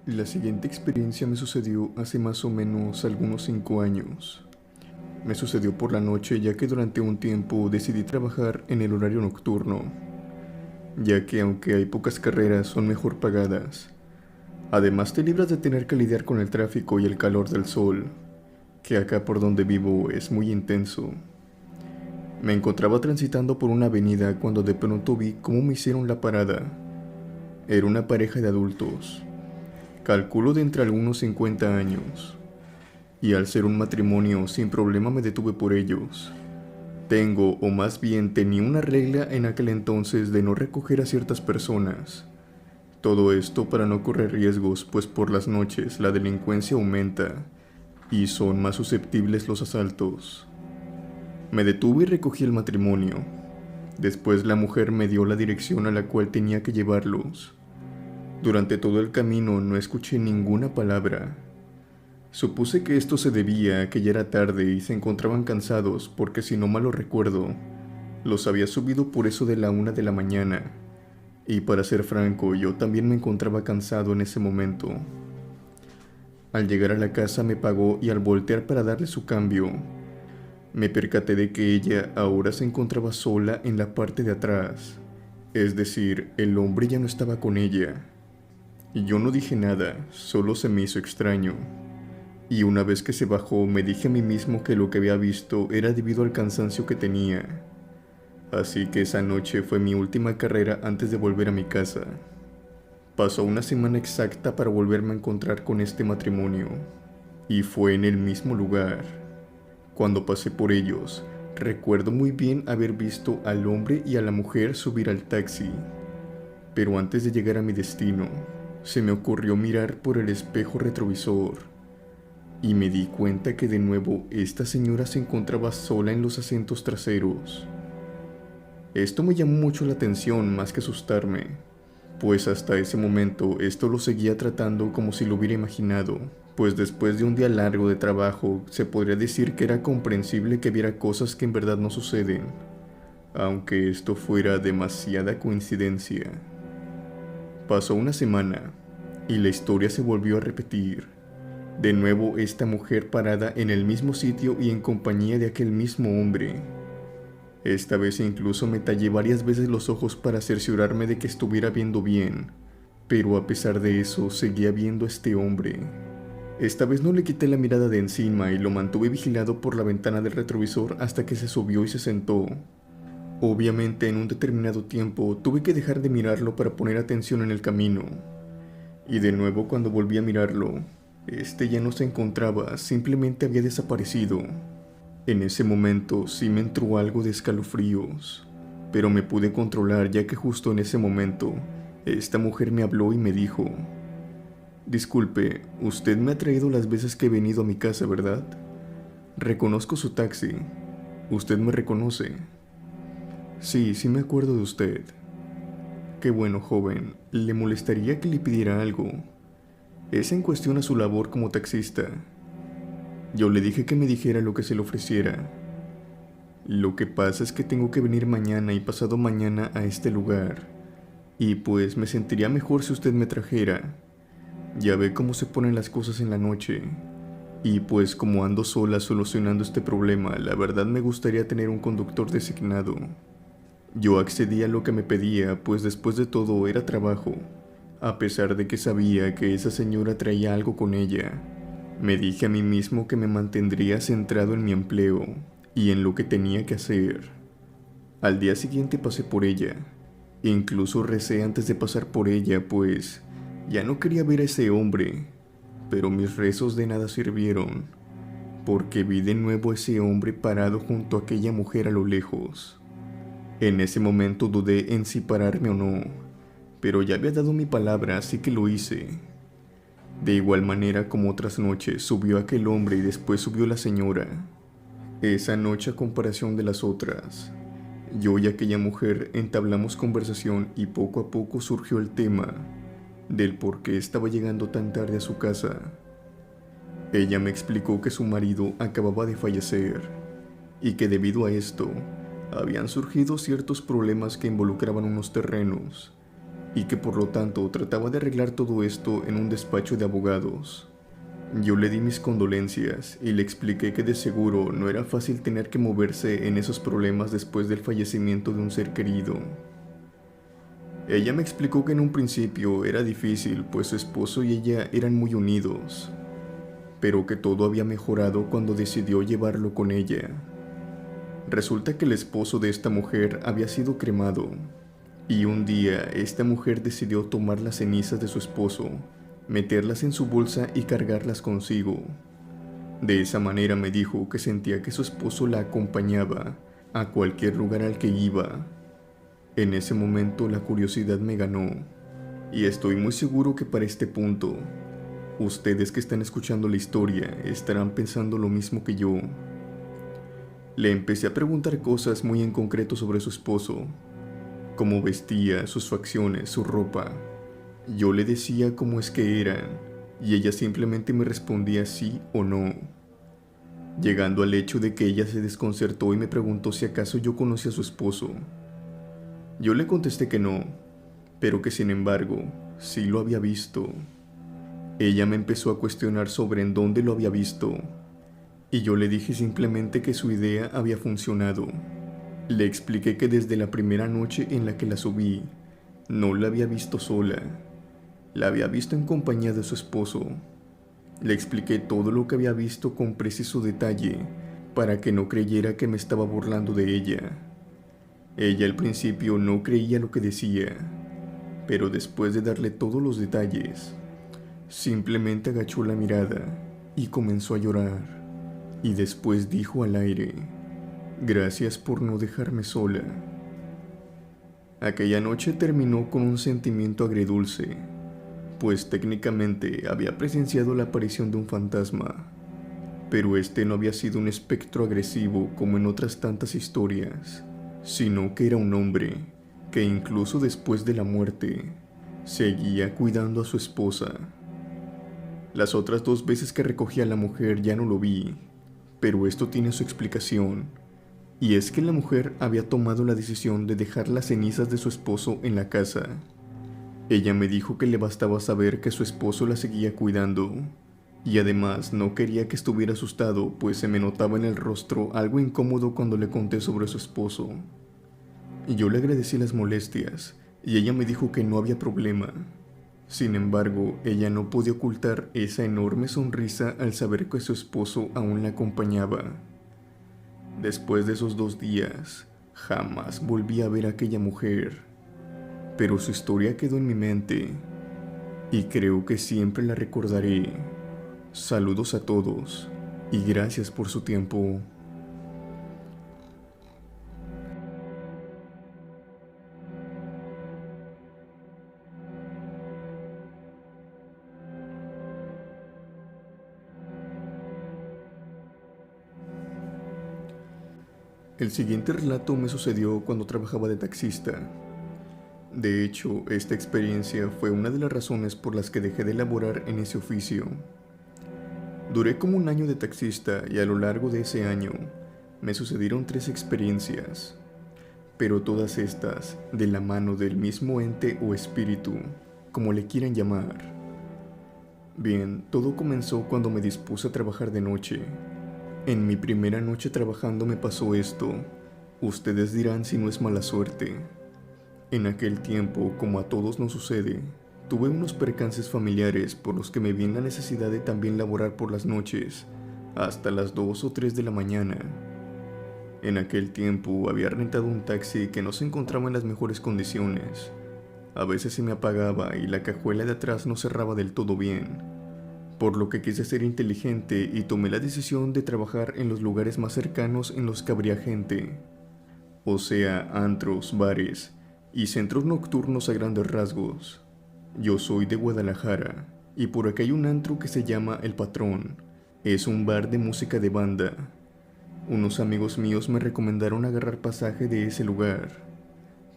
La siguiente experiencia me sucedió hace más o menos algunos 5 años. Me sucedió por la noche ya que durante un tiempo decidí trabajar en el horario nocturno, ya que aunque hay pocas carreras son mejor pagadas. Además te libras de tener que lidiar con el tráfico y el calor del sol, que acá por donde vivo es muy intenso. Me encontraba transitando por una avenida cuando de pronto vi cómo me hicieron la parada. Era una pareja de adultos, calculo de entre algunos 50 años, y al ser un matrimonio sin problema me detuve por ellos. Tengo, o más bien tenía una regla en aquel entonces de no recoger a ciertas personas. Todo esto para no correr riesgos, pues por las noches la delincuencia aumenta y son más susceptibles los asaltos. Me detuve y recogí el matrimonio. Después la mujer me dio la dirección a la cual tenía que llevarlos. Durante todo el camino no escuché ninguna palabra. Supuse que esto se debía a que ya era tarde y se encontraban cansados porque si no mal lo recuerdo, los había subido por eso de la 1 de la mañana. Y para ser franco, yo también me encontraba cansado en ese momento. Al llegar a la casa me pagó y al voltear para darle su cambio, me percaté de que ella ahora se encontraba sola en la parte de atrás. Es decir, el hombre ya no estaba con ella. Y yo no dije nada, solo se me hizo extraño. Y una vez que se bajó me dije a mí mismo que lo que había visto era debido al cansancio que tenía. Así que esa noche fue mi última carrera antes de volver a mi casa. Pasó una semana exacta para volverme a encontrar con este matrimonio. Y fue en el mismo lugar. Cuando pasé por ellos, recuerdo muy bien haber visto al hombre y a la mujer subir al taxi. Pero antes de llegar a mi destino, se me ocurrió mirar por el espejo retrovisor y me di cuenta que de nuevo esta señora se encontraba sola en los asientos traseros. Esto me llamó mucho la atención más que asustarme, pues hasta ese momento esto lo seguía tratando como si lo hubiera imaginado, pues después de un día largo de trabajo se podría decir que era comprensible que viera cosas que en verdad no suceden, aunque esto fuera demasiada coincidencia. Pasó una semana y la historia se volvió a repetir. De nuevo esta mujer parada en el mismo sitio y en compañía de aquel mismo hombre. Esta vez incluso me tallé varias veces los ojos para cerciorarme de que estuviera viendo bien, pero a pesar de eso seguía viendo a este hombre. Esta vez no le quité la mirada de encima y lo mantuve vigilado por la ventana del retrovisor hasta que se subió y se sentó. Obviamente en un determinado tiempo tuve que dejar de mirarlo para poner atención en el camino. Y de nuevo cuando volví a mirarlo, este ya no se encontraba, simplemente había desaparecido. En ese momento sí me entró algo de escalofríos, pero me pude controlar ya que justo en ese momento, esta mujer me habló y me dijo: «Disculpe, usted me ha traído las veces que he venido a mi casa, ¿verdad? Reconozco su taxi. ¿Usted me reconoce?» «Sí, sí me acuerdo de usted». «Qué bueno, joven. ¿Le molestaría que le pidiera algo? Es en cuestión a su labor como taxista». Yo le dije que me dijera lo que se le ofreciera. «Lo que pasa es que tengo que venir mañana y pasado mañana a este lugar, y pues me sentiría mejor si usted me trajera. Ya ve cómo se ponen las cosas en la noche, y pues como ando sola solucionando este problema, la verdad me gustaría tener un conductor designado». Yo accedí a lo que me pedía, pues después de todo era trabajo, a pesar de que sabía que esa señora traía algo con ella. Me dije a mí mismo que me mantendría centrado en mi empleo y en lo que tenía que hacer. Al día siguiente pasé por ella. Incluso recé antes de pasar por ella, pues ya no quería ver a ese hombre. Pero mis rezos de nada sirvieron, porque vi de nuevo a ese hombre parado junto a aquella mujer a lo lejos. En ese momento dudé en si pararme o no, pero ya había dado mi palabra, así que lo hice. De igual manera como otras noches, subió aquel hombre y después subió la señora. Esa noche a comparación de las otras, yo y aquella mujer entablamos conversación y poco a poco surgió el tema del por qué estaba llegando tan tarde a su casa. Ella me explicó que su marido acababa de fallecer y que debido a esto habían surgido ciertos problemas que involucraban unos terrenos y que por lo tanto trataba de arreglar todo esto en un despacho de abogados. Yo le di mis condolencias y le expliqué que de seguro no era fácil tener que moverse en esos problemas después del fallecimiento de un ser querido. Ella me explicó que en un principio era difícil, pues su esposo y ella eran muy unidos, pero que todo había mejorado cuando decidió llevarlo con ella. Resulta que el esposo de esta mujer había sido cremado, y un día esta mujer decidió tomar las cenizas de su esposo, meterlas en su bolsa y cargarlas consigo. De esa manera me dijo que sentía que su esposo la acompañaba a cualquier lugar al que iba. En ese momento la curiosidad me ganó, y estoy muy seguro que para este punto, ustedes que están escuchando la historia estarán pensando lo mismo que yo. Le empecé a preguntar cosas muy en concreto sobre su esposo, cómo vestía, sus facciones, su ropa. Yo le decía cómo es que eran, y ella simplemente me respondía sí o no, llegando al hecho de que ella se desconcertó y me preguntó si acaso yo conocía a su esposo. Yo le contesté que no, pero que sin embargo, sí lo había visto. Ella me empezó a cuestionar sobre en dónde lo había visto, y yo le dije simplemente que su idea había funcionado. Le expliqué que desde la primera noche en la que la subí, no la había visto sola, la había visto en compañía de su esposo. Le expliqué todo lo que había visto con preciso detalle, para que no creyera que me estaba burlando de ella. Ella al principio no creía lo que decía, pero después de darle todos los detalles, simplemente agachó la mirada y comenzó a llorar, y después dijo al aire: "Gracias por no dejarme sola". Aquella noche terminó con un sentimiento agridulce, pues técnicamente había presenciado la aparición de un fantasma, pero este no había sido un espectro agresivo como en otras tantas historias, sino que era un hombre que incluso después de la muerte seguía cuidando a su esposa. Las otras 2 veces que recogí a la mujer ya no lo vi, pero esto tiene su explicación, y es que la mujer había tomado la decisión de dejar las cenizas de su esposo en la casa. Ella me dijo que le bastaba saber que su esposo la seguía cuidando, y además no quería que estuviera asustado, pues se me notaba en el rostro algo incómodo cuando le conté sobre su esposo. Yo le agradecí las molestias, y ella me dijo que no había problema. Sin embargo, ella no podía ocultar esa enorme sonrisa al saber que su esposo aún la acompañaba. Después de esos 2 días, jamás volví a ver a aquella mujer, pero su historia quedó en mi mente, y creo que siempre la recordaré. Saludos a todos, y gracias por su tiempo. El siguiente relato me sucedió cuando trabajaba de taxista. De hecho, esta experiencia fue una de las razones por las que dejé de laborar en ese oficio. Duré como 1 año de taxista y a lo largo de ese año me sucedieron 3 experiencias, pero todas estas de la mano del mismo ente o espíritu, como le quieran llamar. Bien, todo comenzó cuando me dispuse a trabajar de noche. En mi primera noche trabajando me pasó esto. Ustedes dirán si no es mala suerte. En aquel tiempo, como a todos nos sucede, tuve unos percances familiares por los que me vi en la necesidad de también laborar por las noches, hasta las 2 o 3 de la mañana. En aquel tiempo había rentado un taxi que no se encontraba en las mejores condiciones. A veces se me apagaba y la cajuela de atrás no cerraba del todo bien, por lo que quise ser inteligente y tomé la decisión de trabajar en los lugares más cercanos en los que habría gente, o sea, antros, bares y centros nocturnos a grandes rasgos. Yo soy de Guadalajara, y por acá hay un antro que se llama El Patrón. Es un bar de música de banda. Unos amigos míos me recomendaron agarrar pasaje de ese lugar,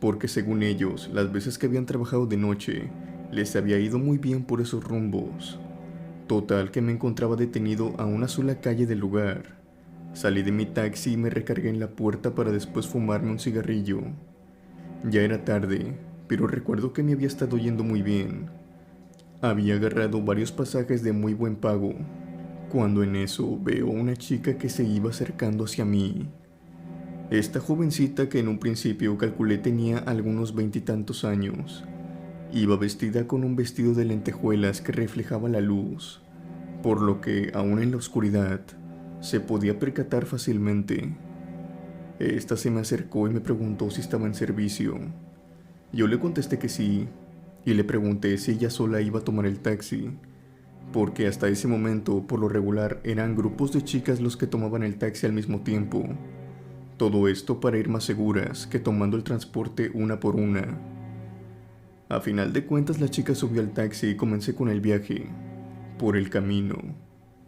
porque según ellos, las veces que habían trabajado de noche, les había ido muy bien por esos rumbos. Total que me encontraba detenido a una sola calle del lugar. Salí de mi taxi y me recargué en la puerta para después fumarme un cigarrillo. Ya era tarde, pero recuerdo que me había estado yendo muy bien. Había agarrado varios pasajes de muy buen pago, cuando en eso veo a una chica que se iba acercando hacia mí. Esta jovencita, que en un principio calculé tenía algunos veintitantos años, iba vestida con un vestido de lentejuelas que reflejaba la luz, por lo que, aún en la oscuridad, se podía percatar fácilmente. Esta se me acercó y me preguntó si estaba en servicio. Yo le contesté que sí, y le pregunté si ella sola iba a tomar el taxi, porque hasta ese momento, por lo regular, eran grupos de chicas los que tomaban el taxi al mismo tiempo. Todo esto para ir más seguras que tomando el transporte una por una. A final de cuentas, la chica subió al taxi y comencé con el viaje. Por el camino,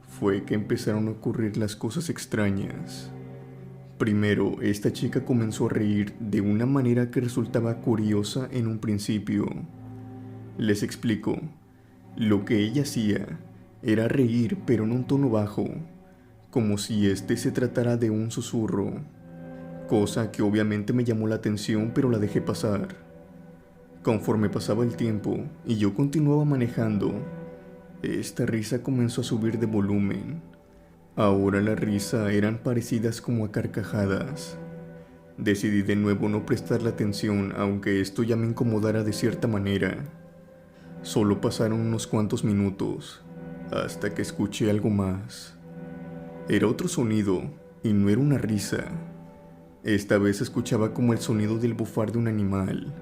fue que empezaron a ocurrir las cosas extrañas. Primero, esta chica comenzó a reír de una manera que resultaba curiosa en un principio. Les explico. Lo que ella hacía era reír, pero en un tono bajo, como si este se tratara de un susurro, cosa que obviamente me llamó la atención, pero la dejé pasar. Conforme pasaba el tiempo y yo continuaba manejando, esta risa comenzó a subir de volumen. Ahora la risa eran parecidas como a carcajadas. Decidí de nuevo no prestarle atención, aunque esto ya me incomodara de cierta manera. Solo pasaron unos cuantos minutos, hasta que escuché algo más. Era otro sonido, y no era una risa. Esta vez escuchaba como el sonido del bufar de un animal,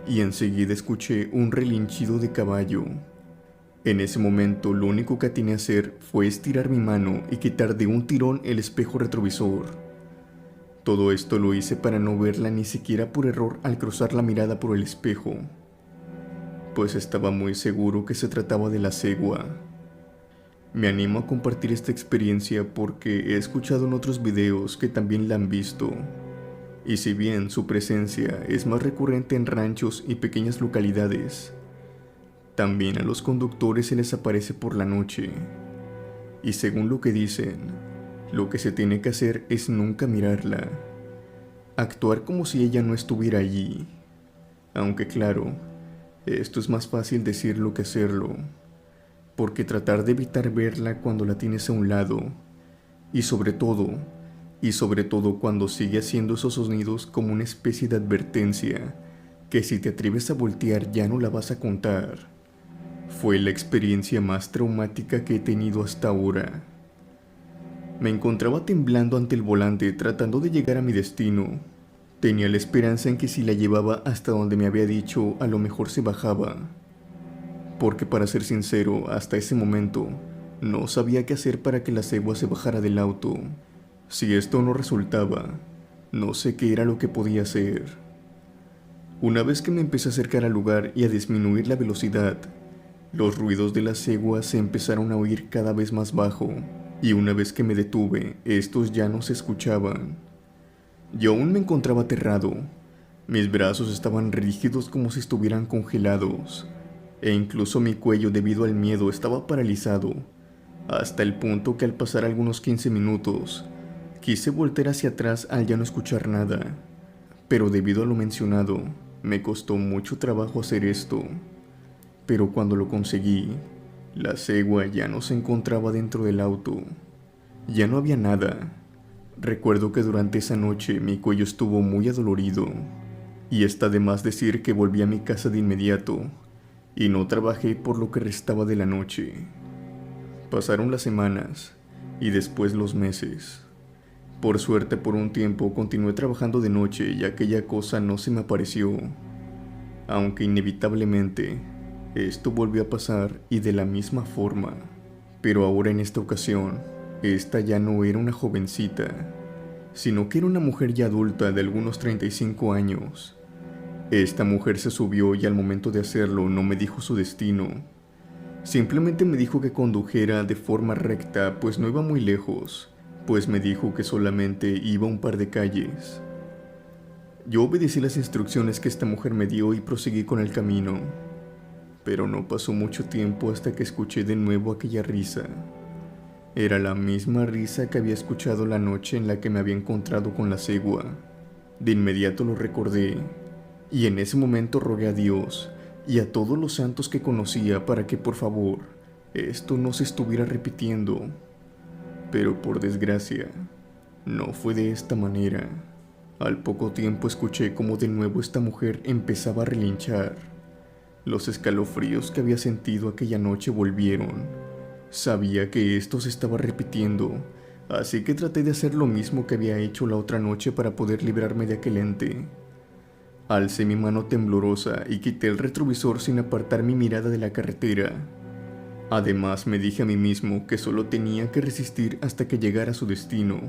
y enseguida escuché un relinchido de caballo. En ese momento lo único que atiné a hacer fue estirar mi mano y quitar de un tirón el espejo retrovisor. Todo esto lo hice para no verla ni siquiera por error al cruzar la mirada por el espejo, pues estaba muy seguro que se trataba de la cegua. Me animo a compartir esta experiencia porque he escuchado en otros videos que también la han visto, y si bien su presencia es más recurrente en ranchos y pequeñas localidades, también a los conductores se les aparece por la noche. Y según lo que dicen, lo que se tiene que hacer es nunca mirarla, actuar como si ella no estuviera allí, aunque claro, esto es más fácil decirlo que hacerlo, porque tratar de evitar verla cuando la tienes a un lado, y sobre todo cuando sigue haciendo esos sonidos como una especie de advertencia, que si te atreves a voltear ya no la vas a contar, fue la experiencia más traumática que he tenido hasta ahora. Me encontraba temblando ante el volante tratando de llegar a mi destino. Tenía la esperanza en que si la llevaba hasta donde me había dicho, a lo mejor se bajaba. Porque para ser sincero, hasta ese momento, no sabía qué hacer para que la cegua se bajara del auto. Si esto no resultaba, no sé qué era lo que podía hacer. Una vez que me empecé a acercar al lugar y a disminuir la velocidad, los ruidos de la cegua se empezaron a oír cada vez más bajo, y una vez que me detuve, estos ya no se escuchaban. Yo aún me encontraba aterrado. Mis brazos estaban rígidos como si estuvieran congelados, e incluso mi cuello, debido al miedo, estaba paralizado, hasta el punto que al pasar algunos 15 minutos, quise voltear hacia atrás al ya no escuchar nada, pero debido a lo mencionado, me costó mucho trabajo hacer esto. Pero cuando lo conseguí, la cegua ya no se encontraba dentro del auto. Ya no había nada. Recuerdo que durante esa noche mi cuello estuvo muy adolorido, y está de más decir que volví a mi casa de inmediato, y no trabajé por lo que restaba de la noche. Pasaron las semanas, y después los meses. Por suerte, por un tiempo continué trabajando de noche y aquella cosa no se me apareció, aunque inevitablemente esto volvió a pasar y de la misma forma. Pero ahora en esta ocasión, esta ya no era una jovencita, sino que era una mujer ya adulta de algunos 35 años. Esta mujer se subió y al momento de hacerlo no me dijo su destino. Simplemente me dijo que condujera de forma recta, pues no iba muy lejos, pues me dijo que solamente iba un par de calles. Yo obedecí las instrucciones que esta mujer me dio y proseguí con el camino. Pero no pasó mucho tiempo hasta que escuché de nuevo aquella risa. Era la misma risa que había escuchado la noche en la que me había encontrado con la cegua. De inmediato lo recordé, y en ese momento rogué a Dios y a todos los santos que conocía para que por favor esto no se estuviera repitiendo. Pero por desgracia, no fue de esta manera. Al poco tiempo escuché cómo de nuevo esta mujer empezaba a relinchar. Los escalofríos que había sentido aquella noche volvieron. Sabía que esto se estaba repitiendo, así que traté de hacer lo mismo que había hecho la otra noche para poder librarme de aquel ente. Alcé mi mano temblorosa y quité el retrovisor sin apartar mi mirada de la carretera. Además me dije a mí mismo que solo tenía que resistir hasta que llegara a su destino.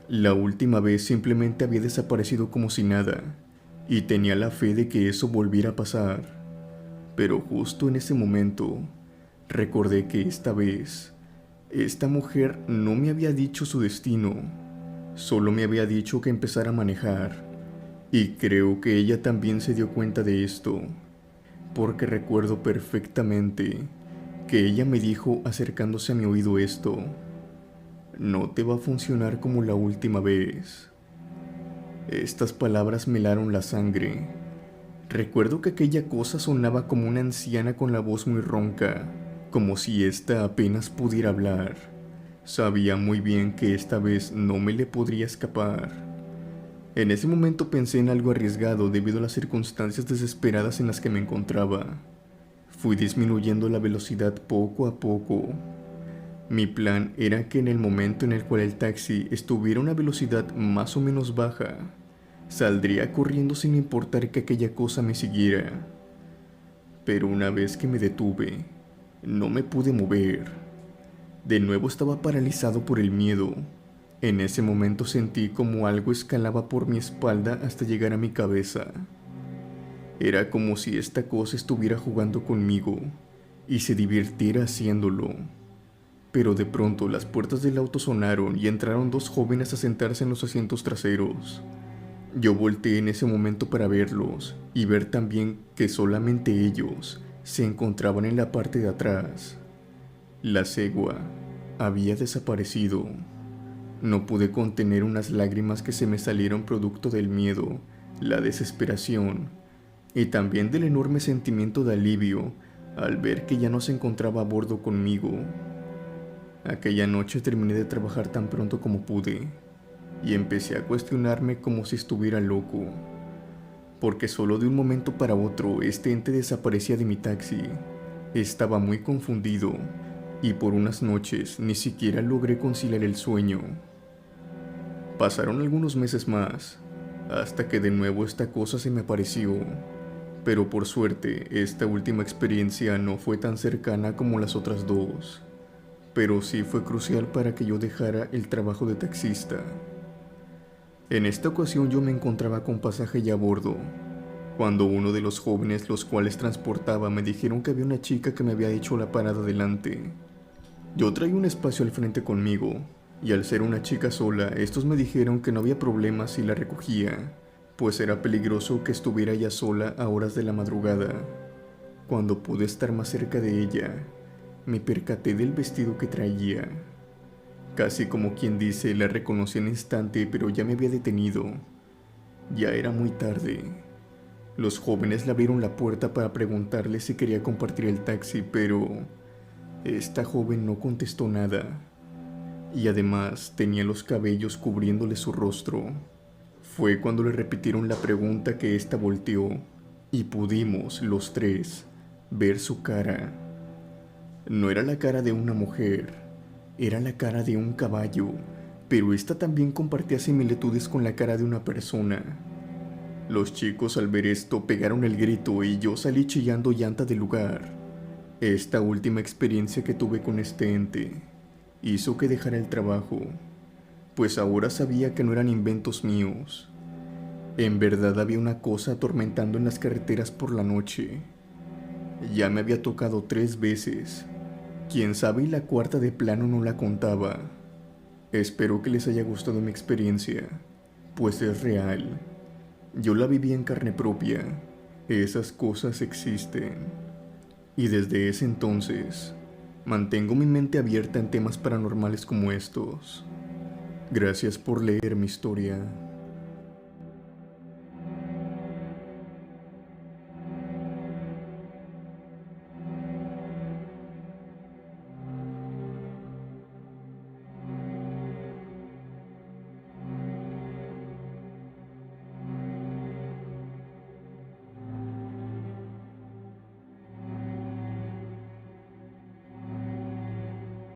La última vez simplemente había desaparecido como si nada, y tenía la fe de que eso volviera a pasar. Pero justo en ese momento, recordé que esta vez, esta mujer no me había dicho su destino, solo me había dicho que empezara a manejar. Y creo que ella también se dio cuenta de esto, porque recuerdo perfectamente que ella me dijo acercándose a mi oído esto: no te va a funcionar como la última vez. Estas palabras me helaron la sangre. Recuerdo que aquella cosa sonaba como una anciana con la voz muy ronca, como si ésta apenas pudiera hablar. Sabía muy bien que esta vez no me le podría escapar. En ese momento pensé en algo arriesgado debido a las circunstancias desesperadas en las que me encontraba. Fui disminuyendo la velocidad poco a poco. Mi plan era que en el momento en el cual el taxi estuviera a una velocidad más o menos baja, saldría corriendo sin importar que aquella cosa me siguiera. Pero una vez que me detuve, no me pude mover. De nuevo estaba paralizado por el miedo. En ese momento sentí como algo escalaba por mi espalda hasta llegar a mi cabeza. Era como si esta cosa estuviera jugando conmigo y se divirtiera haciéndolo. Pero de pronto las puertas del auto sonaron y entraron dos jóvenes a sentarse en los asientos traseros. Yo volteé en ese momento para verlos y ver también que solamente ellos se encontraban en la parte de atrás. La cegua había desaparecido. No pude contener unas lágrimas que se me salieron producto del miedo, la desesperación y también del enorme sentimiento de alivio al ver que ya no se encontraba a bordo conmigo. Aquella noche terminé de trabajar tan pronto como pude y empecé a cuestionarme como si estuviera loco, porque solo de un momento para otro este ente desaparecía de mi taxi. Estaba muy confundido y por unas noches ni siquiera logré conciliar el sueño. Pasaron algunos meses más, hasta que de nuevo esta cosa se me apareció, pero por suerte esta última experiencia no fue tan cercana como las otras dos, pero sí fue crucial para que yo dejara el trabajo de taxista. En esta ocasión yo me encontraba con pasaje ya a bordo, cuando uno de los jóvenes los cuales transportaba me dijeron que había una chica que me había hecho la parada delante. Yo traía un espacio al frente conmigo, y al ser una chica sola, estos me dijeron que no había problema si la recogía, pues era peligroso que estuviera ya sola a horas de la madrugada. Cuando pude estar más cerca de ella, me percaté del vestido que traía. Casi como quien dice, la reconocí en instante, pero ya me había detenido. Ya era muy tarde. Los jóvenes le abrieron la puerta para preguntarle si quería compartir el taxi, pero esta joven no contestó nada. Y además tenía los cabellos cubriéndole su rostro. Fue cuando le repitieron la pregunta que ésta volteó y pudimos, los tres, ver su cara. No era la cara de una mujer, era la cara de un caballo, pero esta también compartía similitudes con la cara de una persona. Los chicos al ver esto pegaron el grito y yo salí chillando llanta del lugar. Esta última experiencia que tuve con este ente hizo que dejara el trabajo, pues ahora sabía que no eran inventos míos. En verdad había una cosa atormentando en las carreteras por la noche. Ya me había tocado 3 veces. Quién sabe y la cuarta de plano no la contaba. Espero que les haya gustado mi experiencia, pues es real. Yo la viví en carne propia. Esas cosas existen. Y desde ese entonces mantengo mi mente abierta en temas paranormales como estos. Gracias por leer mi historia.